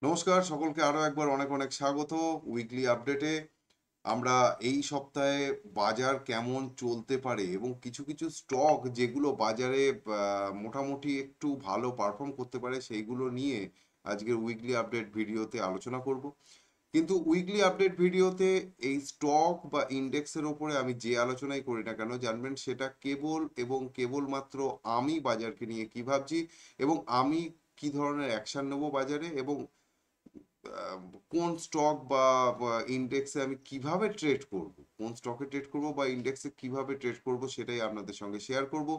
নমস্কার সকলকে আরো একবার অনেক অনেক স্বাগত উইকলি আপডেটে। আমরা এই সপ্তাহে বাজার কেমন চলতে পারে এবং কিছু কিছু স্টক যেগুলো বাজারে মোটামুটি একটু ভালো পারফর্ম করতে পারে সেইগুলো নিয়ে আজকের উইকলি আপডেট ভিডিওতে আলোচনা করব। কিন্তু উইকলি আপডেট ভিডিওতে এই স্টক বা ইন্ডেক্সের ওপরে আমি যে আলোচনাই করি না কেন জানবেন সেটা কেবল এবং কেবলমাত্র আমি বাজারকে নিয়ে কি ভাবছি এবং আমি কি ধরনের অ্যাকশন নেব বাজারে এবং কোন স্টক বা ইন্ডেক্সে আমি কিভাবে ট্রেড করব, কোন স্টকে ট্রেড করব বা ইন্ডেক্সে কিভাবে ট্রেড করব সেটাই আপনাদের সঙ্গে শেয়ার করব।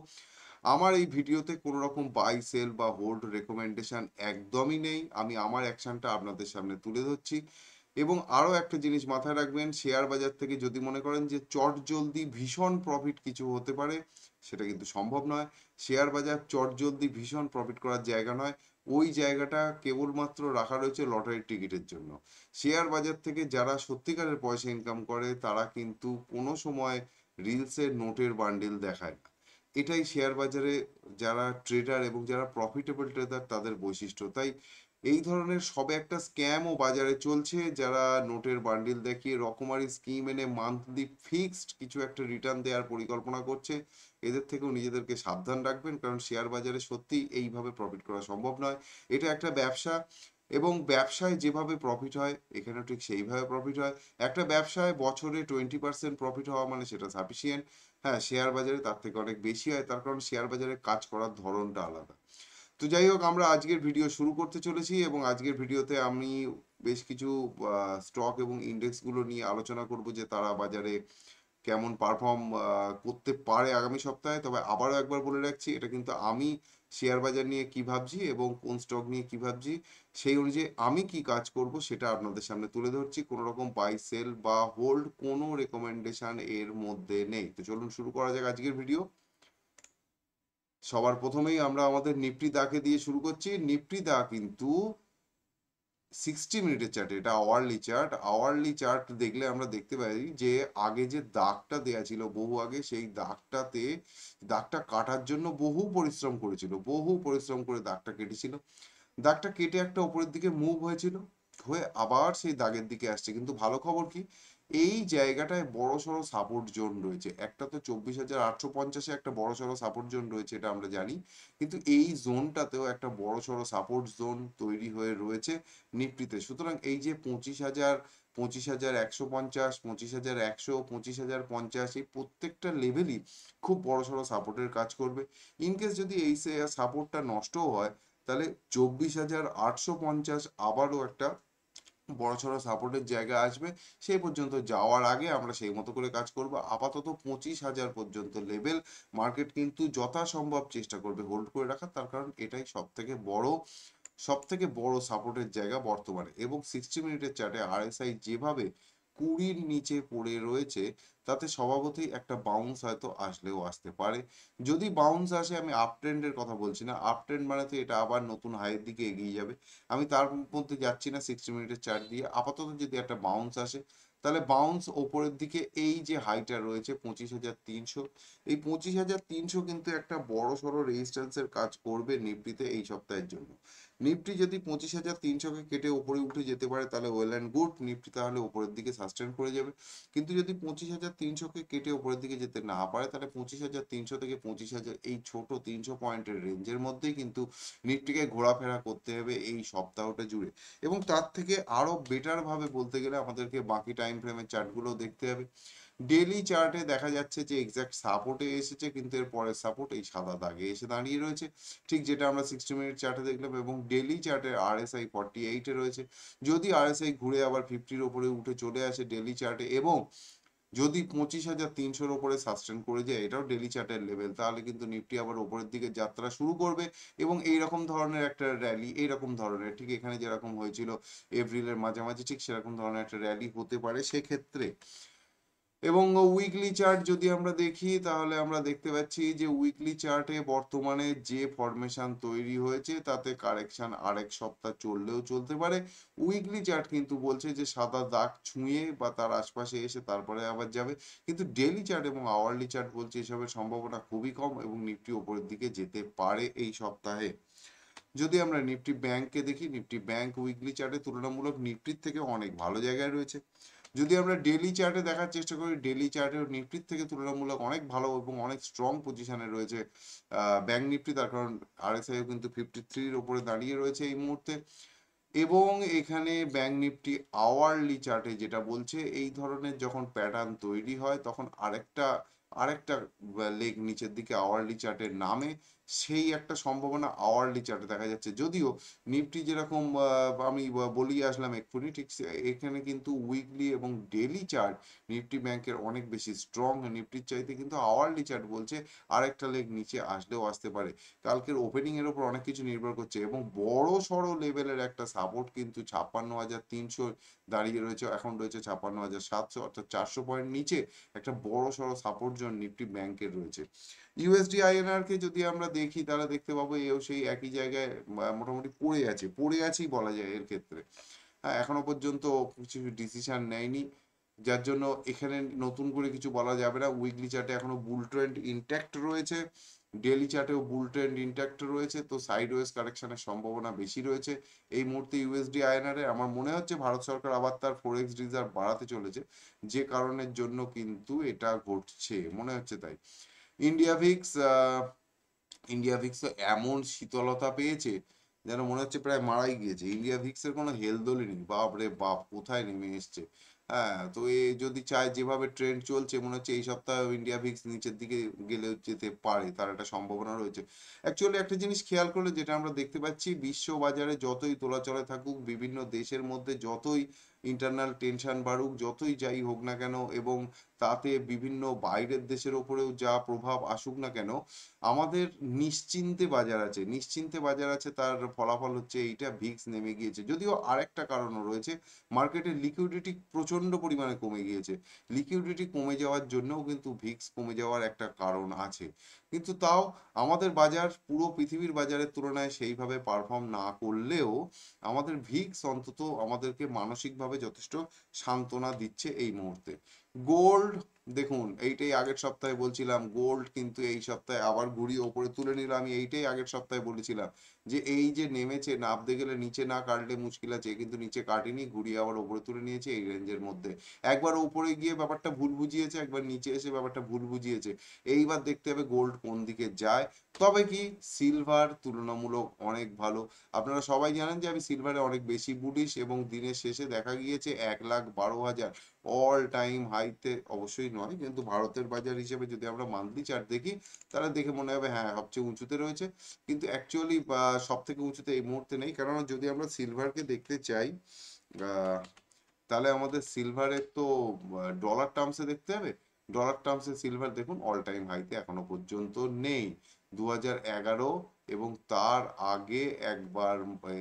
আমার এই ভিডিওতে কোনো রকম বাই সেল বা হোল্ড রেকমেন্ডেশন একদমই নেই। আমি আমার অ্যাকশনটা আপনাদের সামনে তুলে ধরছি। এবং আরও একটা জিনিস মাথায় রাখবেন, শেয়ার বাজার থেকে যদি মনে করেন যে চট জলদি ভীষণ প্রফিট কিছু হতে পারে, সেটা কিন্তু সম্ভব নয়। শেয়ার বাজার চট জলদি ভীষণ প্রফিট করার জায়গা নয়। ওই জায়গাটা কেবলমাত্র রাখা রয়েছে লটারির টিকিটের জন্য। শেয়ার বাজার থেকে যারা সত্যিকারের পয়সা ইনকাম করে তারা কিন্তু কোনো সময় রিলসের নোটের বান্ডিল দেখায় না। এটাই শেয়ার বাজারে যারা ট্রেডার এবং যারা প্রফিটেবল ট্রেডার তাদের বৈশিষ্ট্য। তাই এই ধরনের সবে একটা স্ক্যামও বাজারে চলছে, যারা নোটের বান্ডিল দেখিয়ে রকমারি স্কিম এনে মান্থলি ফিক্সড কিছু একটা রিটার্ন দেওয়ার পরিকল্পনা করছে। এদের থেকেও নিজেদেরকে সাবধান রাখবেন, কারণ শেয়ার বাজারে সত্যি এইভাবে প্রফিট করা সম্ভব নয়। এটা একটা ব্যবসা এবং ব্যবসায় যেভাবে প্রফিট হয় এখানেও ঠিক সেইভাবে প্রফিট হয়। একটা ব্যবসায় বছরে 20% প্রফিট হওয়া মানে সেটা সাফিসিয়েন্ট। হ্যাঁ, শেয়ার বাজারে তার থেকে অনেক বেশি হয়, তার কারণ শেয়ার বাজারে কাজ করার ধরনটা আলাদা। তো যাই হোক, আমরা আজকের ভিডিও শুরু করতে চলেছি এবং আজকের ভিডিওতে আমি বেশ কিছু স্টক এবং ইন্ডেক্সগুলো নিয়ে আলোচনা করব যে তারা বাজারে কেমন পারফর্ম করতে পারে আগামী সপ্তাহে। তবে আবারও একবার বলে রাখছি, এটা কিন্তু আমি শেয়ার বাজার নিয়ে কি ভাবছি এবং কোন স্টক নিয়ে কি ভাবছি সেই অনুযায়ী আমি কি কাজ করব সেটা আপনাদের সামনে তুলে ধরছি। কোনো রকম বাই সেল বা হোল্ড কোনো রেকমেন্ডেশন এর মধ্যে নেই। তো চলুন শুরু করা যাক আজকের ভিডিও। সবার প্রথমেই আমরা আমাদের নিফটি দাকে দিয়ে শুরু করছি। নিফটি দা কিন্তু 60 মিনিটের চার্ট, এটা আওয়ারলি চার্ট। আওয়ারলি চার্ট দেখলে আমরা দেখতে পাই যে আগে যে দাগটা দেয়া ছিল বহু আগে, সেই দাগটা কাটার জন্য বহু পরিশ্রম করেছিল, বহু পরিশ্রম করে দাগটা কেটেছিল। দাগটা কেটে একটা উপরের দিকে মুভ হয়েছিল, হয়ে আবার সেই দাগের দিকে আসছে। কিন্তু ভালো খবর কি, এই জায়গাটায় বড় সড়ো সাপোর্ট জোন রয়েছে। একটা তো 24,850-এ একটা বড় সড়ো সাপোর্ট জোন রয়েছে, এটা আমরা জানি। কিন্তু এই জোনটাতেও একটা বড় সড়ো সাপোর্ট জোন তৈরি হয়ে রয়েছে নিফটিতে। সুতরাং এই যে 25,000, 25,150, 25,100, 25,050, এই প্রত্যেকটা লেভেলই খুব বড় সড়ো সাপোর্টের কাজ করবে। ইনকেস যদি এই সাপোর্টটা নষ্টও হয়, তাহলে 24,850 আবারও একটা বড়সড় সাপোর্টের জায়গা আসবে। সেই পর্যন্ত যাওয়ার আগে আমরা সেই মতো করে কাজ করব। আপাতত 25,000 পর্যন্ত লেভেল মার্কেট কিন্তু যথাসম্ভব চেষ্টা করবে হোল্ড করে রাখার, তার কারণ এটাই সব থেকে বড় সাপোর্টের জায়গা বর্তমানে। এবং 60 মিনিটের চার্টে আরএসআই যেভাবে 20-র নিচে পড়ে রয়েছে, তাতে স্বভাবতই একটা বাউন্স হয়তো আসলেও আসতে পারে। যদি বাউন্স আসে, আমি আপ ট্রেন্ডের কথা বলছি না, আপ ট্রেন্ড মানে তো এটা আবার নতুন হাইয়ের দিকে এগিয়ে যাবে, আমি তার মধ্যে যাচ্ছি না। 60 মিনিটের চার্ট দিয়ে আপাতত যদি একটা বাউন্স আসে, তাহলে বাউন্স ওপরের দিকে এই যে হাইটা রয়েছে 25,300, এই 25,300 কিন্তু একটা বড় সড়ো রেজিস্ট্যান্সের কাজ করবে নিফটিতে এই সপ্তাহের জন্য। নিফটি যদি 25,300-কে কেটে উপরে উঠে যেতে পারে তাহলে ওয়েল অ্যান্ড গুড, নিফটি তাহলে উপরের দিকে সাস্টেন করে যাবে। কিন্তু যদি 25,300-কে কেটে উপরের দিকে যেতে না পারে, তাহলে 25,300 থেকে 25,000 এই ছোট 300 পয়েন্টের রেঞ্জের মধ্যেই কিন্তু নিফটিকে ঘোরাফেরা করতে হবে এই সপ্তাহটা জুড়ে। এবং তার থেকে আরো বেটার ভাবে বলতে গেলে আমাদেরকে বাকি টাইম ফ্রেমের চার্টগুলো দেখতে হবে। ডেলি চার্টে দেখা যাচ্ছে যে এক্স্যাক্ট সাপোর্টে এসেছে, কিন্তু এর পরের সাপোর্ট এই সাদা দাগে এসে দাঁড়িয়ে রয়েছে, ঠিক যেটা আমরা 60 মিনিট চার্টে দেখলাম। এবং ডেলি চার্টে আরএসআই 48-এ রয়েছে। যদি আরএসআই ঘুরে আবার 50-র ওপরে উঠে চলে আসে ডেলি চার্টে এবং যদি 25,300-র ওপরে সাস্টেন করে যায়, এটাও ডেলি চার্টের লেভেল, তাহলে কিন্তু নিফটি আবার ওপরের দিকে যাত্রা শুরু করবে। এবং এইরকম ধরনের একটা র্যালি, এইরকম ধরনের ঠিক এখানে যেরকম হয়েছিল এপ্রিলের মাঝামাঝি, ঠিক সেরকম ধরনের একটা র্যালি হতে পারে সেক্ষেত্রে। এবং উইকলি চার্ট যদি আমরা দেখি, তাহলে আমরা দেখতে পাচ্ছি যে উইকলি চার্টে বর্তমানে যে ফরমেশন তৈরি হয়েছে তাতে কারেকশন আরেক সপ্তাহ চললেও চলতে পারে। উইকলি চার্ট কিন্তু বলছে যে সাদা দাগ ছুঁয়ে বা তার আশপাশে এসে তারপরে আবার যাবে। কিন্তু ডেলি চার্ট এবং আওয়ারলি চার্ট বলছে এসবের সম্ভাবনা খুবই কম এবং নিফটি ওপরের দিকে যেতে পারে এই সপ্তাহে। যদি আমরা নিফটি ব্যাংককে দেখি, নিফটি ব্যাংক উইকলি চার্টে তুলনামূলক নিফটির থেকে অনেক ভালো জায়গায় রয়েছে। যদি আমরা ডেইলি চার্টে দেখার চেষ্টা করি, ডেইলি চার্টেও নিফটির থেকে তুলনামূলক অনেক ভালো এবং অনেক স্ট্রং পজিশনে রয়েছে ব্যাংক নিফটি, তার কারণ আরএসআইও কিন্তু 53-র ওপরে দাঁড়িয়ে রয়েছে এই মুহূর্তে। এবং এখানে ব্যাংক নিফটি আওয়ারলি চার্টে যেটা বলছে, এই ধরনের যখন প্যাটার্ন তৈরি হয় তখন আরেকটা আরেকটা লেগ নিচের দিকে আওয়ারলি চার্টের নামে, সেই একটা সম্ভাবনা আওয়ারলি চার্টে দেখা যাচ্ছে। যদিও নিফটি যেরকম আমি বলি আসলাম এক্ষুনি, ঠিক এখানে কিন্তু উইকলি এবং ডেলি চার্ট নিফটি ব্যাংকের অনেক বেশি স্ট্রং। নিফটির চাইতে কিন্তু আওয়ারলি চার্ট বলছে আরেকটা লেগ নিচে আসলেও আসতে পারে। কালকের ওপেনিং এর উপর অনেক কিছু নির্ভর করছে এবং বড় সড়ো লেভেলের একটা সাপোর্ট কিন্তু 56,300 দাঁড়িয়ে রয়েছে, এখন রয়েছে 56,700, অর্থাৎ 400 পয়েন্ট নিচে একটা বড় সড়ো সাপোর্ট জোন নিফটি ব্যাংকের রয়েছে। ইউএসডি আইএনআর কে যদি আমরা দেখি তাহলে দেখতে পাবো এও সেই একই জায়গায় মোটামুটি পড়ে আছেই বলা যায় এর ক্ষেত্রে। হ্যাঁ, এখনো পর্যন্ত কিছু ডিসিশন নেয়নি, যার জন্য এখানে নতুন করে কিছু বলা যাবে না। উইকলি চার্টে এখনো বুল ট্রেন্ড ইনট্যাক্ট রয়েছে, ডেইলি চার্টেও বুল ট্রেন্ড ইনট্যাক্ট রয়েছে, তো সাইডওয়েজ কারেকশনের সম্ভাবনা বেশি রয়েছে এই মুহূর্তে ইউএসডি আইএনআর এ। আমার মনে হচ্ছে ভারত সরকার আবার তার ফরেক্স রিজার্ভ বাড়াতে চলেছে, যে কারণের জন্য কিন্তু এটা ঘটছে মনে হচ্ছে তাই। ইন্ডিয়া ভিক্স, ইন্ডিয়া ভিক্স তো এমন শীতলতা পেয়েছে যেন মনে হচ্ছে প্রায় মারাই গিয়েছে। ইন্ডিয়া ভিক্সের কোনো হেলদোলই নেই, বাপ রে বাপ কোথায় নেমে এসছে। হ্যাঁ, তো এ যদি চায়, যেভাবে ট্রেন্ড চলছে মনে হচ্ছে এই সপ্তাহে ইন্ডিয়া ভিক্স নিচের দিকে গেলে যেতে পারে, তার একটা সম্ভাবনা রয়েছে। অ্যাকচুয়ালি একটা জিনিস খেয়াল করলে যেটা আমরা দেখতে পাচ্ছি, বিশ্ব বাজারে যতই তোলাচলে থাকুক, বিভিন্ন দেশের মধ্যে যতই ইন্টারনাল টেনশন বাড়ুক, যতই যাই হোক না কেন, এবং তাতে বিভিন্ন বাইরের দেশের ওপরেও যা প্রভাব আসুক না কেন, আমাদের নিশ্চিন্তে বাজার আছে, নিশ্চিন্তে বাজার আছে। তার ফলাফল হচ্ছে এইটা, ভিক্স নেমে গিয়েছে। যদিও আরেকটা কারণও রয়েছে, মার্কেটের লিকুইডিটি প্রচন্ড পরিমাণে কমে গিয়েছে। লিকুইডিটি কমে যাওয়ার জন্যও কিন্তু ভিক্স কমে যাওয়ার একটা কারণ আছে। কিন্তু তাও আমাদের বাজার পুরো পৃথিবীর বাজারের তুলনায় সেইভাবে পারফর্ম না করলেও আমাদের ভিক্স অন্তত আমাদেরকে মানসিকভাবে যথেষ্ট সান্ত্বনা দিচ্ছে এই মুহূর্তে। গোল্ড দেখুন, এইটাই আগের সপ্তাহে বলছিলাম, গোল্ড কিন্তু এই সপ্তাহে আবার ঘুরিয়ে ওপরে তুলে নিল। আমি এইটাই আগের সপ্তাহে বলেছিলাম যে এই যে নেমেছে, নামতে গেলে নিচে না কাটলে মুশকিল আছে, কিন্তু নিচে কাটেনি, ঘুরিয়ে আবার ওপরে তুলে নিয়েছে এই রেঞ্জের মধ্যে। একবার উপরে গিয়ে ব্যাপারটা ভুল বুঝিয়েছে, একবার নিচে এসে ব্যাপারটা ভুল বুঝিয়েছে। এইবার দেখতে হবে গোল্ড কোন দিকে যায়। তবে কি সিলভার তুলনামূলক অনেক ভালো। আপনারা সবাই জানেন যে আমি সিলভারে অনেক বেশি বুলিশ, এবং দিনের শেষে দেখা গিয়েছে 1,12,000 অল টাইম হাইতে, অবশ্যই নয় কিন্তু ভারতের বাজার হিসেবে যদি আমরা মান্থলি চার্ট দেখি তাহলে দেখে মনে হবে হ্যাঁ সবচেয়ে উঁচুতে রয়েছে, কিন্তু অ্যাকচুয়ালি সব থেকে উঁচুতে এই মুহূর্তে নেই। কেননা যদি আমরা সিলভারকে দেখতে চাই, আহ, তাহলে আমাদের সিলভারের তো ডলার টার্মসে দেখতে হবে। ডলার টার্মসে সিলভার দেখুন অল টাইম হাইতে এখনো পর্যন্ত নেই। 2011 এবং তার আগে একবার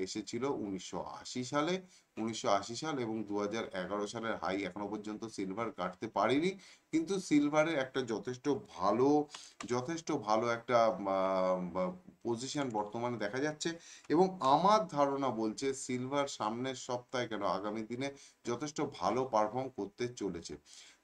এসেছিল 1980 সালে, 1980 সাল এবং 2011 সালের হাই এখনো পর্যন্ত সিলভার কাটতে পারেনি। কিন্তু সিলভারের একটা যথেষ্ট ভালো একটা পজিশন বর্তমানে দেখা যাচ্ছে, এবং আমার ধারণা বলছে সিলভার সামনের সপ্তাহে কেন আগামী দিনে যথেষ্ট ভালো পারফর্ম করতে চলেছে।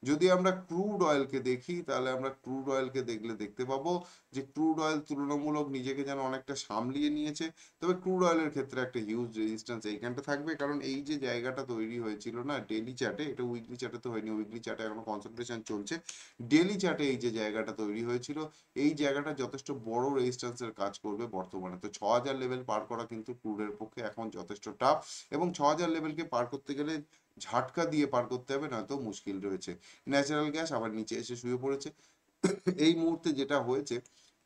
যদি আমরা ক্রুড অয়েলকে দেখি তাহলে আমরা ক্রুড অয়েলকে দেখতে পাবো যে ক্রুড অয়েল তুলনামূলক নিজেকে যেন অনেকটা সামলিয়ে নিয়েছে। তবে ক্রুড অয়েলের ক্ষেত্রে একটা হিউজ রেজিস্ট্যান্স এইখানটা থাকবে, কারণ এই যে জায়গাটা তৈরি হয়েছিল না ডেইলি চার্টে, এটা উইকলি চার্টে তো হয়নি, উইকলি চার্টে এখনো কনসেন্ট্রেশন চলছে। ডেইলি চার্টে এই যে জায়গাটা তৈরি হয়েছিল, এই জায়গাটা যথেষ্ট বড় রেজিস্ট্যান্সের কাজ করবে বর্তমানে। তো 6,000 লেভেল পার করা কিন্তু ক্রুডের পক্ষে এখন যথেষ্ট টাফ, এবং 6,000 লেভেলকে পার করতে গেলে ঝাটকা দিয়ে পার করতে হবে, নয়তো মুশকিল রয়েছে। ন্যাচারাল গ্যাস আবার নিচে এসে শুয়ে পড়েছে। এই মুহূর্তে যেটা হয়েছে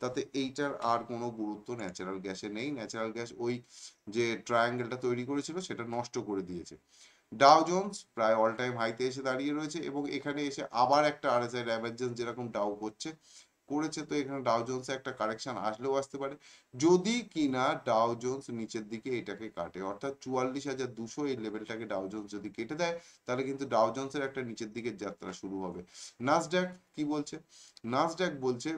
তাতে এইটার আর কোনো গুরুত্ব ন্যাচারাল গ্যাসে নেই। ন্যাচারাল গ্যাস ওই যে ট্রায়াঙ্গেলটা তৈরি করেছিল সেটা নষ্ট করে দিয়েছে। ডাও জোন্স প্রায় অল টাইম হাইতে এসে দাঁড়িয়ে রয়েছে, এবং এখানে এসে আবার একটা আরএসআই ডাইভারজেন্স যেরকম ডাউ করেছে, তো এখানে ডাও জোন্সে একটা কারেকশন আসলেও আসতে পারে, যদি কিনা ডাও জোন্স নিচের দিকে এটাকে কাটে, অর্থাৎ 44,200 এই লেভেলটাকে ডাও জোন্স যদি কেটে দেয় তাহলে কিন্তু ডাও জোন্সের একটা নিচের দিকে যাত্রা শুরু হবে। নাসড্যাক কি বলছে? নাসড্যাক বলছে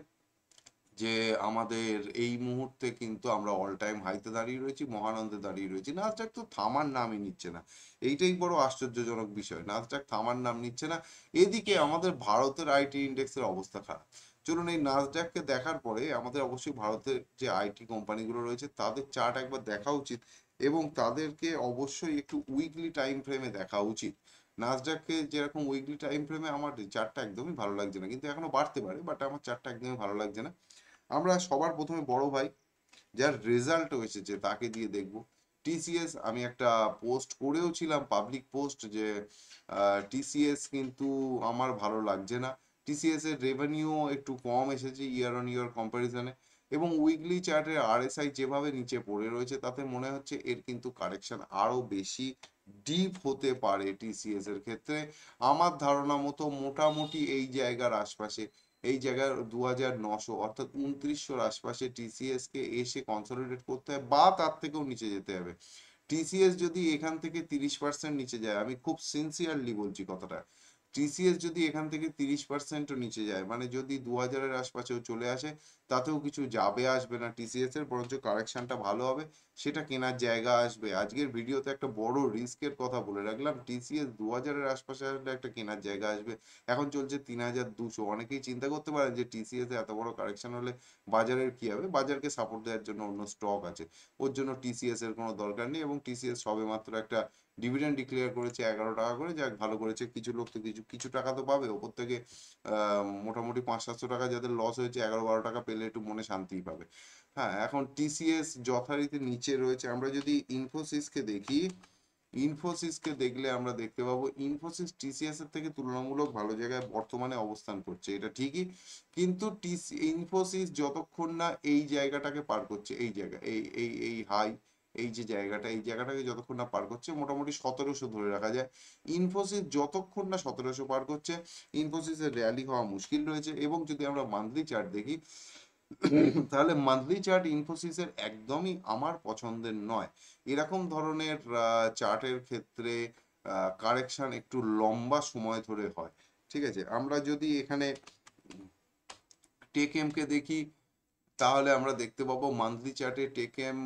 যে আমাদের এই মুহূর্তে কিন্তু আমরা অল টাইম হাইতে দাঁড়িয়ে রয়েছি, মহানন্দে দাঁড়িয়ে রয়েছি। নাসডাক তো থামার নামই নিচ্ছে না, এইটাই বড় আশ্চর্যজনক বিষয়, নাসডাক থামার নাম নিচ্ছে না। এদিকে আমাদের ভারতের আইটি ইন্ডেক্সের অবস্থা খারাপ। চলুন এই নাসডাককে দেখার পরে আমাদের অবশ্যই ভারতের যে আইটি কোম্পানিগুলো রয়েছে তাদের চার্ট একবার দেখা উচিত, এবং তাদেরকে অবশ্যই একটু উইকলি টাইম ফ্রেমে দেখা উচিত। নাসডাককে যেরকম উইকলি টাইম ফ্রেমে আমার চার্টটা একদমই ভালো লাগছে না, কিন্তু এখনো বাড়তে পারে, বাট আমার চার্টটা একদমই ভালো লাগছে না। আমরা সবার প্রথমে বড় ভাই যার রেজাল্ট এসেছে তাকে দিয়ে দেখব। টিসিএস, আমি একটা পোস্ট করেও ছিলাম, পাবলিক পোস্ট, যে টিসিএস কিন্তু আমার ভালো লাগছে না। টিসিএস এর রেভিনিউ একটু কম এসেছে ইয়ার অন ইয়ার কম্পারিজনে, এবং উইকলি চার্টের আরএসআই যেভাবে নিচে পড়ে রয়েছে তাতে মনে হচ্ছে এর কিন্তু কারেকশন আরো বেশি ডিপ হতে পারে টিসিএস এর ক্ষেত্রে। আমার ধারণা মতো মোটামুটি এই জায়গার আশপাশে, এই জায়গার 2900 অর্থাৎ 2900-র আশপাশে টিসিএস কে এসে কনসলিডেট করতে হবে, বা তার থেকেও নিচে যেতে হবে। টিসিএস যদি এখান থেকে 30% নিচে যায়, আমি খুব সিনসিয়ারলি বলছি কথাটা, টিসিএস যদি এখান থেকে 30% নিচে যায়, মানে যদি 2000-এর আশপাশেও চলে আসে, তাতেও কিছু যাবে আসবে না টিসিএস এর, বরঞ্চ কারেকশনটা ভালো হবে, সেটা কেনার জায়গা আসবে। আজকের ভিডিওতে একটা বড় রিস্কের কথা বলে রাখলাম, টিসিএস 2000-এর আশপাশে আসলে একটা কেনার জায়গা আসবে। এখন চলছে 3200। অনেকেই চিন্তা করতে পারেন যে টিসিএস এ এত বড় কারেকশন হলে বাজারের কি হবে, বাজারকে সাপোর্ট দেওয়ার জন্য অন্য স্টক আছে, ওর জন্য টিসিএস এর কোনো দরকার নেই। এবং টিসিএস সবে মাত্র একটা ডিভিডেন্ড ডিক্লেয়ার করেছে 11 টাকা করে, যাক ভালো করেছে, কিছু লোক তো কিছু কিছু টাকা তো পাবে ওপর থেকে। মোটামুটি 500-700 টাকা যাদের লস হয়েছে, 11-12 টাকা পেলে একটু মনে শান্তি পাবে। হ্যাঁ, এখন টিসিএস যথারীতি নিচে রয়েছে। আমরা যদি ইনফোসিসকে দেখি, ইনফোসিসকে দেখলে আমরা দেখতে পাবো ইনফোসিস টিসিএস এর থেকে তুলনামূলক ভালো জায়গায় বর্তমানে অবস্থান করছে, এটা ঠিকই, কিন্তু ইনফোসিস যতক্ষণ না এই জায়গাটাকে পার করছে, এই জায়গা, এই হাই, এই যে জায়গাটা, এই জায়গাটাকে যতক্ষণ না পার করছে, মোটামুটি 1700 ধরে রাখা যায়, ইনফোসিস যতক্ষণ না 1700 পার করছে ইনফোসিসের র্যালি হওয়া মুশকিল রয়েছে। এবং যদি আমরা মান্থলি চার্ট দেখি, তাহলে মান্থলি চার্ট ইনফোসিসের একদমই আমার পছন্দের নয়। এরকম ধরনের চার্টের ক্ষেত্রে কারেকশন একটু লম্বা সময় ধরে হয়। ঠিক আছে, আমরা যদি এখানে টেকএম কে দেখি, তাহলে আমরা দেখতে পাবো মান্থলি চার্টে টেকএম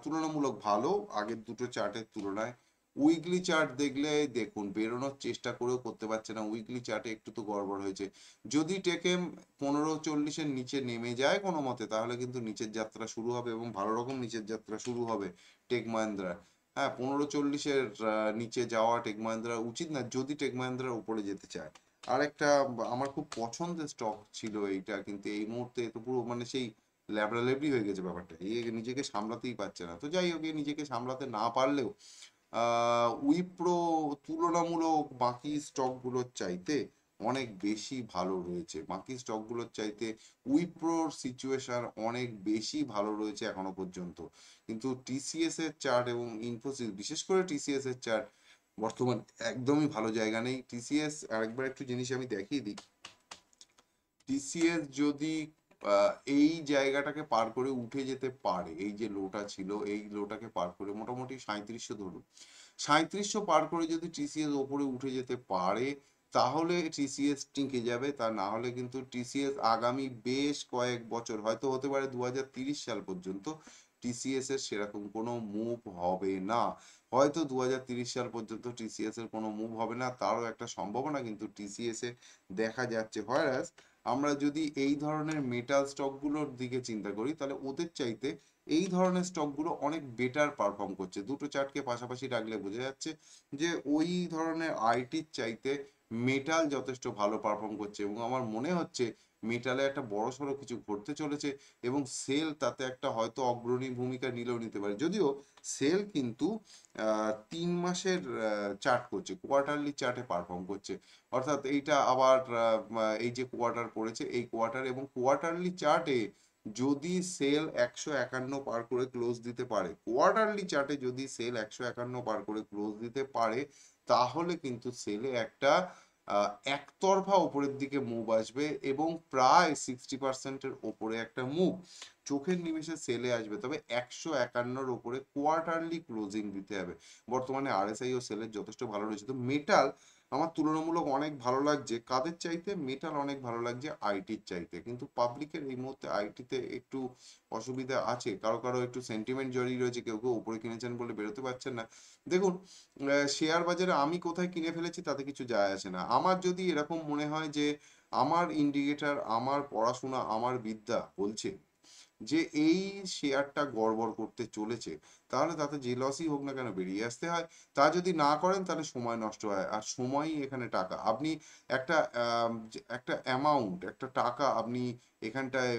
তুলনামূলক ভালো আগের দুটো চার্টের তুলনায়। উইকলি চার্ট দেখলে দেখুন বেরোনোর চেষ্টা করেও করতে পারছে না, উইকলি চার্টে একটু তো গড়বড় হয়েছে। যদি টেকএম 1540-এর নিচে নেমে যায় কোনো মতে, তাহলে কিন্তু নিচের যাত্রা শুরু হবে, এবং ভালো রকম নিচের যাত্রা শুরু হবে টেক মাহিন্দ্রা। হ্যাঁ, 1540-এর নিচে যাওয়া টেক মাহিন্দ্রা উচিত না যদি টেক মাহিন্দ্রার উপরে যেতে চায়। আরেকটা আমার খুব পছন্দের স্টক ছিল এইটা, কিন্তু এই মুহূর্তে তো পুরো মানে সেই ল্যাবড়ালেবড়ি হয়ে গেছে ব্যাপারটা, এ নিজেকে সামলাতেই পারছে না। তো যাই হোক, এ নিজেকে সামলাতে না পারলেও উইপ্রো তুলনামূলক বাকি স্টকগুলোর চাইতে অনেক বেশি ভালো রয়েছে, বাকি স্টকগুলোর চাইতে উইপ্রোর সিচুয়েশন অনেক বেশি ভালো রয়েছে এখনো পর্যন্ত। কিন্তু টিসিএস এর চার্ট এবং ইনফোসিস, বিশেষ করে টিসিএস এর চার্ট বর্তমান একদমই ভালো জায়গা নেই। টিসিএস আরেকবার একটু জিনিস আমি দেখিয়ে দিই, টিসিএস যদি এই জায়গাটাকে পার করে উঠে যেতে পারে, এই যে লোটা ছিল এই লোটাকে পার করে মোটামুটি 3700 ধরুন, 3700 পার করে যদি টিসিএস ওপরে উঠে যেতে পারে, তাহলে টিসিএস টিকে যাবে। তা না হলে কিন্তু টিসিএস আগামী বেশ কয়েক বছর, হয়তো হতে পারে 2030 সাল পর্যন্ত টিসিএস এর সেরকম কোনো মুভ হবে না। হয়তো 2030 সাল পর্যন্ত টিসিএস এর কোনো মুভ হবে না, তারও একটা সম্ভাবনা কিন্তু টিসিএস এ দেখা যাচ্ছে। হয় আমরা যদি এই ধরনের মেটাল স্টকগুলোর দিকে চিন্তা করি, তাহলে ওদের চাইতে এই ধরনের স্টকগুলো অনেক বেটার পারফর্ম করছে। দুটো চার্টকে পাশাপাশি রাখলে বোঝা যাচ্ছে যে ওই ধরনের আইটির চাইতে মেটাল যথেষ্ট ভালো পারফর্ম করছে, এবং আমার মনে হচ্ছে মেটালে একটা বড়সড় কিছু ঘটতে চলেছে, এবং সেল তাতে একটা হয়তো অগ্রণী ভূমিকা নিলেও নিতে পারে। যদিও সেল কিন্তু 3 মাসের চার্ট করছে, কোয়ার্টারলি চার্টে পারফর্ম করছে, অর্থাৎ এইটা আবার এই যে কোয়ার্টার পড়েছে এই কোয়ার্টার, এবং কোয়ার্টারলি চার্টে যদি সেল 151 পার করে ক্লোজ দিতে পারে, কোয়ার্টারলি চার্টে যদি সেল 151 পার করে ক্লোজ দিতে পারে, তাহলে কিন্তু সেলে একটা একতরফা উপরের দিকে মুভ আসবে, এবং প্রায় 60%-এর ওপরে একটা মুভ চোখের নিমেষে সেলে আসবে। তবে 151-র ওপরে কোয়ার্টারলি ক্লোজিং দিতে হবে। বর্তমানে আরএসআই ও সেলের যথেষ্ট ভালো রয়েছে। তো মেটাল আমার তুলনামূলক অনেক ভালো লাগছে, কাদের চাইতে? মেটাল অনেক ভালো লাগছে আইটির চাইতে। কিন্তু পাবলিকের এই মুহূর্তে আইটিতে একটু অসুবিধা আছে, কারো কারো একটু সেন্টিমেন্ট জড়িয়ে রয়েছে, কেউ কেউ উপরে কিনেছেন বলে বেরোতে পারছেন না। দেখুন, শেয়ার বাজারে আমি কোথায় কিনে ফেলেছি তাতে কিছু যায় আসে না। আমার যদি এরকম মনে হয় যে আমার ইন্ডিকেটর, আমার পড়াশোনা, আমার বিদ্যা বলছে যে এই শেয়ারটা গড়বড় করতে চলেছে, তাহলে তাতে যে লসই হোক না কেন বেরিয়ে আসতে হয়। তা যদি না করেন তাহলে সময় নষ্ট হয়, আর সময়ই এখানে টাকা। আপনি একটা একটা অ্যামাউন্ট, একটা টাকা আপনি এখানটায়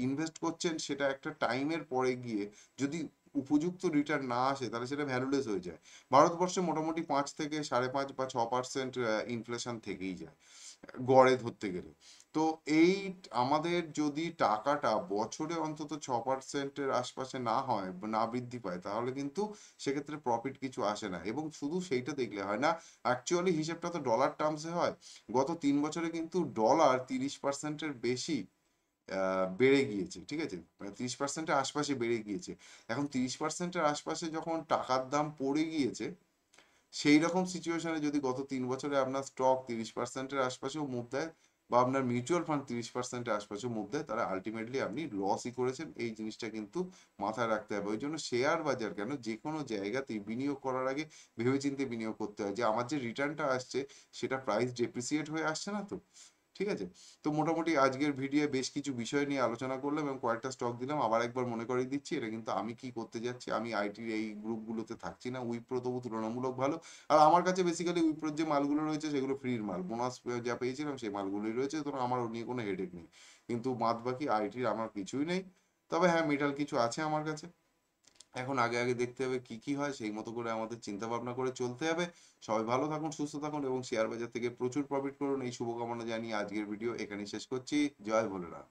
ইনভেস্ট করছেন, সেটা একটা টাইমের পরে গিয়ে যদি উপযুক্ত রিটার্ন না আসে তাহলে সেটা ভ্যালুলেস হয়ে যায়। ভারতবর্ষে মোটামুটি 5 থেকে 5.5 বা 6% ইনফ্লেশন থেকেই যায় গড়ে ধরতে গেলে। তো এই আমাদের যদি টাকাটা বছরে অন্তত 6%-এর আশপাশে না হয়, না বৃদ্ধি পায়, তাহলে কিন্তু সেক্ষেত্রে প্রফিট কিছু আসে না। এবং শুধু সেইটা দেখলে হয় না, অ্যাকচুয়ালি হিসেবটা তো ডলার টার্মসে হয়। গত 3 বছরে কিন্তু ডলার 30%-এর বেশি বেড়ে গিয়েছে, ঠিক আছে, মানে 30%-এর আশপাশে বেড়ে গিয়েছে। এখন 30%-এর আশপাশে যখন টাকার দাম পড়ে গিয়েছে, সেই রকম সিচুয়েশনে যদি গত 3 বছরে আপনার স্টক 30%-এর আশপাশেও মুভ দেয়, বা আপনার মিউচুয়াল ফান্ড 30%-এর আশপাশেও মুভ দেয়, তাহলে আলটিমেটলি আপনি লসই করেছেন। এই জিনিসটা কিন্তু মাথায় রাখতে হবে। ওই জন্য শেয়ার বাজার কেন, যে কোনো জায়গাতেই বিনিয়োগ করার আগে ভেবেচিন্তে বিনিয়োগ করতে হয় যে আমার যে রিটার্নটা আসছে সেটা প্রাইস ডেপ্রিসিয়েট হয়ে আসছে না তো। ঠিক আছে। তো মোটামুটি আজকের ভিডিও বেশ কিছু বিষয় নিয়ে আলোচনা করলাম এবং কয়েকটা স্টক দিলাম। আবার একবার মনে করিয়ে দিচ্ছি, এটা কিন্তু আমি কি করতে যাচ্ছি, আমি আইটির এই গ্রুপগুলোতে থাকছি না। উইপ্রো তবু তুলনামূলক ভালো। আর আমার কাছে বেসিক্যালি উইপ্রোর যে মালগুলো রয়েছে সেগুলো ফ্রির মাল, বোনাস যা পেয়েছিলাম সেই মালগুলোই রয়েছে, সুতরাং আমার ও নিয়ে কোনো হেডেক নেই। কিন্তু বাদ বাকি আইটির আমার কিছুই নেই। তবে হ্যাঁ, মেটাল কিছু আছে আমার কাছে। এখন আগে আগে দেখতে হবে কি কি হয়, সেই মতো করে আমাদের চিন্তা ভাবনা করে চলতে হবে। সবাই ভালো থাকুন, সুস্থ থাকুন এবং শেয়ার বাজার থেকে প্রচুর প্রফিট করুন, এই শুভকামনা জানিয়ে আজকের ভিডিও এখানেই শেষ করছি। জয় ভোলেনাথ।